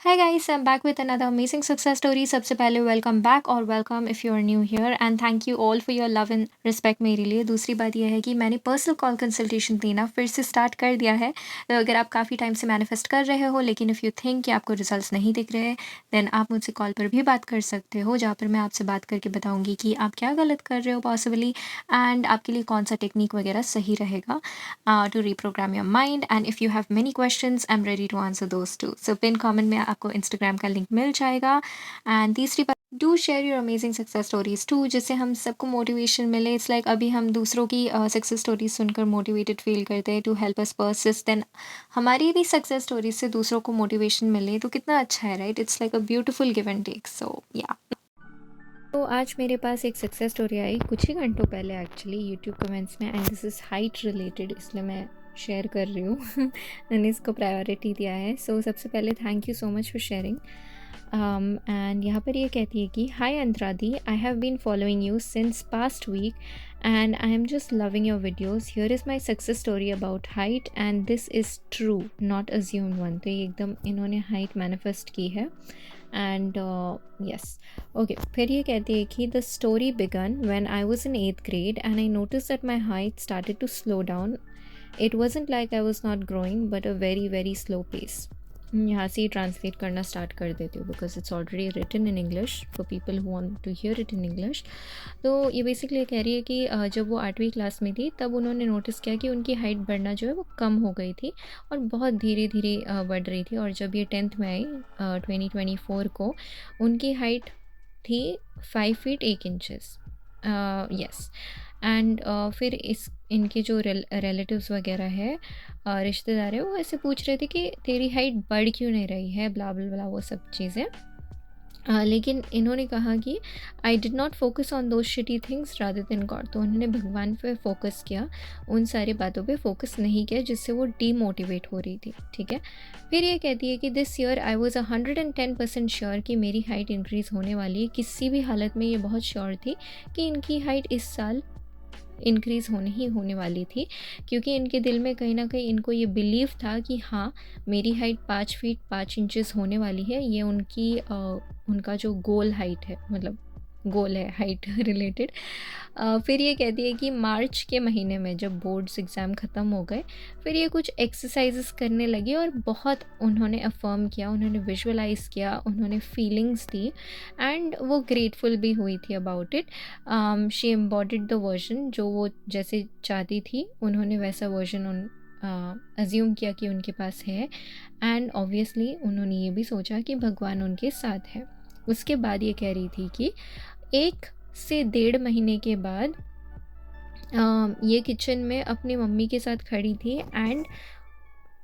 Hi guys, I'm back with another amazing success story. सबसे पहले welcome back और welcome if you are new here and thank you all for your love and respect मेरे लिए। दूसरी बात यह है कि मैंने पर्सनल कॉल कंसल्टेशन देना फिर से स्टार्ट कर दिया है। तो अगर आप काफ़ी टाइम से मैनिफेस्ट कर रहे हो लेकिन इफ़ यू थिंक कि आपको रिजल्ट्स नहीं दिख रहे देन आप मुझसे कॉल पर भी बात कर सकते हो, जहाँ पर मैं आपसे बात करके बताऊँगी कि आप क्या गलत कर रहे हो पॉसिबली एंड आपके लिए कौन सा टेक्निक वगैरह सही रहेगा to reprogram your mind. And if you have many questions I am ready to answer those too. So pin comment में आपको इंस्टाग्राम का लिंक मिल जाएगा। एंड तीसरी बात, do share your amazing success stories too, जिससे हम सबको मोटिवेशन मिले। इट्स लाइक अभी हम दूसरों की सक्सेस स्टोरीज सुनकर मोटिवेटेड फील करते हैं to help us persist, then हमारी भी सक्सेस स्टोरीज से दूसरों को मोटिवेशन मिले तो कितना अच्छा है, right? It's like a beautiful give and take. So yeah, तो आज मेरे पास एक सक्सेस स्टोरी आई कुछ ही घंटों पहले एक्चुअली यूट्यूब कमेंट्स में, and this is height related, इसलिए मैं शेयर कर रही हूँ। मैंने इसको प्रायोरिटी दिया है। सो सबसे पहले thank you so much for sharing. And यहाँ पर ये कहती है कि हाय अंतरादी, I have been following you since past week and I am just loving your videos. Here is my success story about height and this is true not assumed one. तो ये एकदम इन्होंने हाइट मैनिफेस्ट की है। And yes, okay, फिर ये कहती है कि the story began when I was in 8th grade and I noticed that my height started to slow down. It wasn't like I was not growing but a very very slow pace. यहाँ से ही translate करना start कर देती हूँ because it's already written in English for people who want to hear it in English. तो ये basically कह रही है कि जब वो 8वीं क्लास में थी तब उन्होंने नोटिस किया कि उनकी हाइट बढ़ना जो है वो कम हो गई थी और बहुत धीरे धीरे बढ़ रही थी। और जब ये 10th में आई 2024 को, उनकी हाइट थी 5 फीट 1 इंचेस। यस। एंड फिर इस इनके जो रिलेटिव्स वगैरह है, रिश्तेदार है, वो ऐसे पूछ रहे थे कि तेरी हाइट बढ़ क्यों नहीं रही है, ब्ला ब्ला ब्ला, वो सब चीज़ें। लेकिन इन्होंने कहा कि I did not focus on those shitty things rather than God. तो उन्होंने भगवान पे फोकस किया, उन सारी बातों पे फोकस नहीं किया जिससे वो डीमोटिवेट हो रही थी। ठीक है। फिर ये कहती है कि this year I was 110% sure कि मेरी हाइट इंक्रीज़ होने वाली है। किसी भी हालत में ये बहुत श्योर थी कि इनकी हाइट इस साल इंक्रीज़ होने ही होने वाली थी, क्योंकि इनके दिल में कहीं ना कहीं इनको ये बिलीव था कि हाँ, मेरी हाइट 5 फीट 5 इंचेस होने वाली है। ये उनका जो गोल हाइट है, मतलब गोल है हाइट रिलेटेड। फिर ये कहती है कि मार्च के महीने में जब बोर्ड्स एग्ज़ाम ख़त्म हो गए, फिर ये कुछ एक्सरसाइजेस करने लगी और बहुत उन्होंने अफर्म किया, उन्होंने विजुअलाइज़ किया, उन्होंने फीलिंग्स दी एंड वो ग्रेटफुल भी हुई थी about it. She embodied the version जो वो जैसे चाहती थी, उन्होंने वैसा वर्जन अज्यूम किया कि उनके पास है। एंड ऑब्वियसली उन्होंने ये भी सोचा कि भगवान उनके साथ है। उसके बाद ये कह रही थी कि 1 से 1.5 महीने के बाद ये किचन में अपनी मम्मी के साथ खड़ी थी and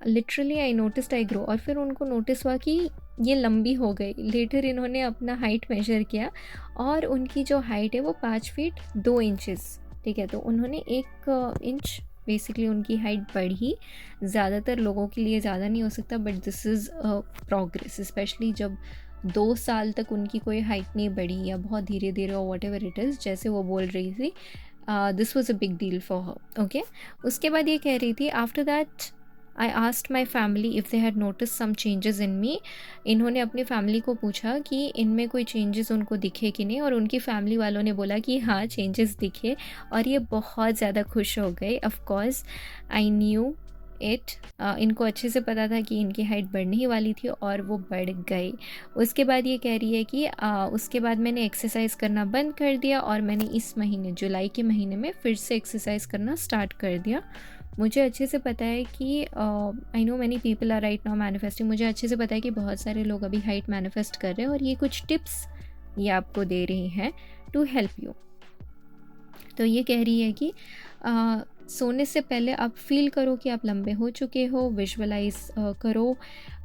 literally I noticed I grow. और फिर उनको नोटिस हुआ कि ये लंबी हो गई। लेटर इन्होंने अपना हाइट मेजर किया और उनकी जो हाइट है वो 5 फीट 2 इंचेस। ठीक है। तो उन्होंने 1 इंच बेसिकली उनकी हाइट बढ़ी। ज़्यादातर लोगों के लिए ज़्यादा नहीं हो सकता but this is progress, specially जब 2 साल तक उनकी कोई हाइट नहीं बढ़ी या बहुत धीरे धीरे और वॉट एवर इट इज़, जैसे वो बोल रही थी, this was a big deal for her. Okay. उसके बाद ये कह रही थी after that I asked my family if they had notice some changes in me. इन्होंने अपनी फैमिली को पूछा कि इनमें कोई चेंजेस उनको दिखे कि नहीं, और उनकी फैमिली वालों ने बोला कि हाँ, चेंजेस दिखे। और ये बहुत ज़्यादा खुश हो गए। Of course I knew it. इनको अच्छे से पता था कि इनकी हाइट बढ़ने ही वाली थी और वो बढ़ गई। उसके बाद ये कह रही है कि उसके बाद मैंने एक्सरसाइज करना बंद कर दिया और मैंने इस महीने जुलाई के महीने में फिर से एक्सरसाइज करना स्टार्ट कर दिया। मुझे अच्छे से पता है कि I know many people are right now manifesting. मुझे अच्छे से पता है कि बहुत सारे लोग अभी हाइट मैनिफेस्ट कर रहे हैं और ये कुछ टिप्स ये आपको दे रही हैं टू हेल्प यू। तो ये कह रही है कि सोने से पहले आप फील करो कि आप लंबे हो चुके हो, विजुअलाइज करो,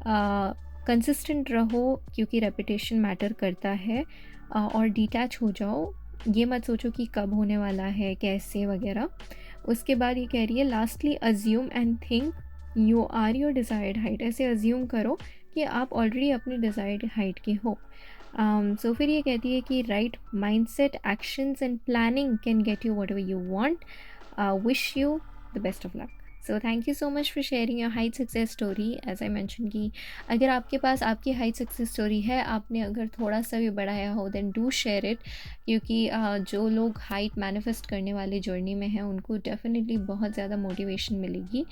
कंसिस्टेंट रहो क्योंकि रेपिटेशन मैटर करता है, और डिटैच हो जाओ। ये मत सोचो कि कब होने वाला है, कैसे वगैरह। उसके बाद ये कह रही है lastly assume and think you are your desired height. ऐसे अज्यूम करो कि आप ऑलरेडी अपनी डिज़ायर्ड हाइट के हो। सो फिर ये कहती है कि right mindset, actions and planning can get you whatever you want. Wish you the best of luck. So thank you so much for sharing your height success story. As I mention कि अगर आपके पास आपकी height success story है, आपने अगर थोड़ा सा भी बढ़ाया हो, देन डू शेयर इट, क्योंकि जो लोग हाइट मैनिफेस्ट करने वाली जर्नी में हैं उनको डेफिनेटली बहुत ज़्यादा मोटिवेशन मिलेगी।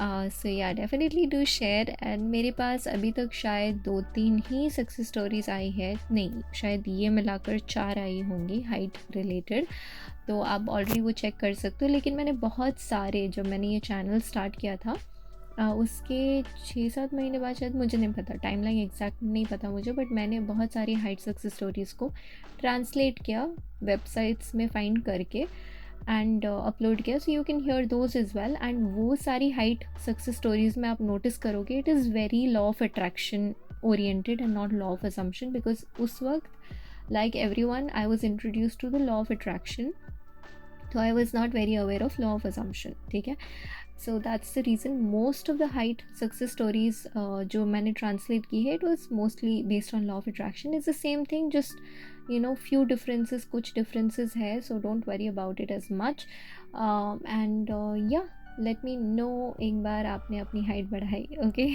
सो या डेफिनेटली डू शेयर। एंड मेरे पास अभी तक शायद 2-3 ही सक्सेस स्टोरीज़ आई है, नहीं शायद ये मिलाकर 4 आई होंगी हाइट रिलेटेड, तो आप ऑलरेडी वो चेक कर सकते हो। लेकिन मैंने बहुत सारे, जब मैंने ये चैनल स्टार्ट किया था उसके 6-7 महीने बाद, शायद मुझे नहीं पता टाइमलाइन एग्जैक्ट नहीं पता मुझे, बट मैंने बहुत सारी हाइट सक्सेस स्टोरीज़ को ट्रांसलेट किया वेबसाइट्स में फाइंड करके एंड अपलोड किया, so you can hear those as well. And वो सारी हाइट सक्सेस स्टोरीज़ में आप नोटिस करोगे it is very law of attraction oriented and not law of assumption, because उस वक्त like everyone I was introduced to the law of attraction, तो I was not very aware of law of assumption, ठीक है। So that's the reason most of the height success stories जो मैंने translate की है, it was mostly based on law of attraction. Is the same thing, just you know few differences, कुछ differences है, so don't worry about it as much. And या let me know एक बार आपने अपनी हाइट बढ़ाई, ओके।